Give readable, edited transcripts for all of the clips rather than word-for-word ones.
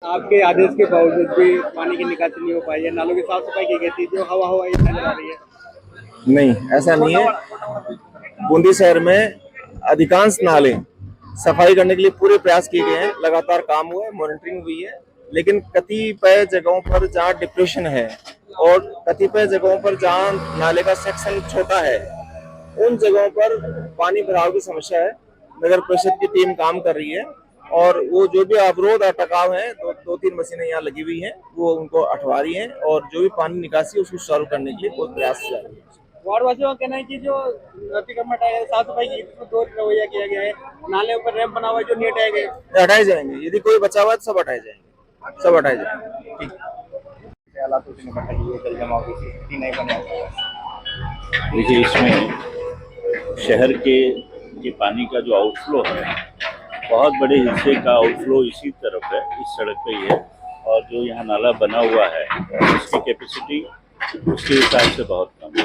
आपके आदेश के बावजूद भी पानी की निकासी नहीं हो पाई है, नालों की साफ सफाई की गई थी जो हवा हवाई नजर आ रही है। नहीं, ऐसा नहीं है। बूंदी शहर में अधिकांश नाले सफाई करने के लिए पूरे प्रयास किए गए हैं, लगातार काम हुआ है, मॉनिटरिंग हुई है। लेकिन कतिपय जगहों पर जहाँ डिप्रेशन है और कतिपय जगहों पर जहाँ नाले का सेक्शन छोटा है, उन जगहों पर पानी भराव की समस्या है। नगर परिषद की टीम काम कर रही है और वो जो भी अवरोध अटकाव है, दो तीन मशीनें यहाँ लगी हुई हैं, वो उनको हटवा रही हैं और जो भी पानी निकासी है उसको सॉल्व करने के लिए बहुत प्रयास किया जा रहा है। वार्ड वासियों का कहना है कि जो अतिक्रमण हटाया गया, साफ सफाई की दो रवैया किया गया है, नाले ऊपर रैंप बना हुआ है जो नहीं हटाए गए, हटाए जाएंगे। यदि कोई बचा हुआ है तो सब हटाए जाएंगे, सब हटाए जाएंगे। ठीक। हालातों से निपटने के लिए जल जमाव की स्थिति नहीं बने। देखिए, इसमें शहर के पानी का जो आउटफ्लो है, बहुत बड़े हिस्से का आउटफ्लो इसी तरफ है, इस सड़क पे ही है। और जो यहाँ नाला बना हुआ है उसकी कैपेसिटी उसके हिसाब से बहुत कम है।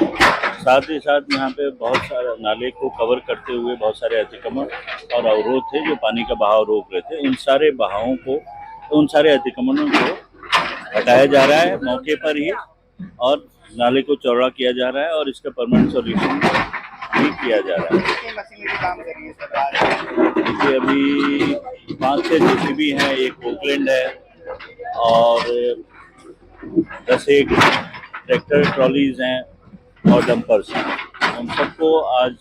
साथ ही साथ यहाँ पे बहुत सारे नाले को कवर करते हुए बहुत सारे अतिक्रमण और अवरोध थे जो पानी का बहाव रोक रहे थे। उन सारे बहावों को, उन सारे अतिक्रमणों को हटाया जा रहा है मौके पर ही, और नाले को चौड़ा किया जा रहा है और इसका परमानेंट सॉल्यूशन भी किया जा रहा है। देखिए, अभी 5-6 जेसीबी हैं, एक पोकलैंड है और 10-1 ट्रैक्टर ट्रॉलीज हैं और डंपर्स हैं। उन सबको आज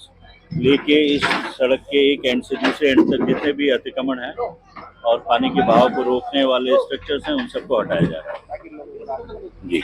लेके इस सड़क के एक एंड से दूसरे एंड तक जितने भी अतिक्रमण हैं और पानी के बहाव को रोकने वाले स्ट्रक्चर्स हैं, उन सबको हटाया जा रहा है। जी।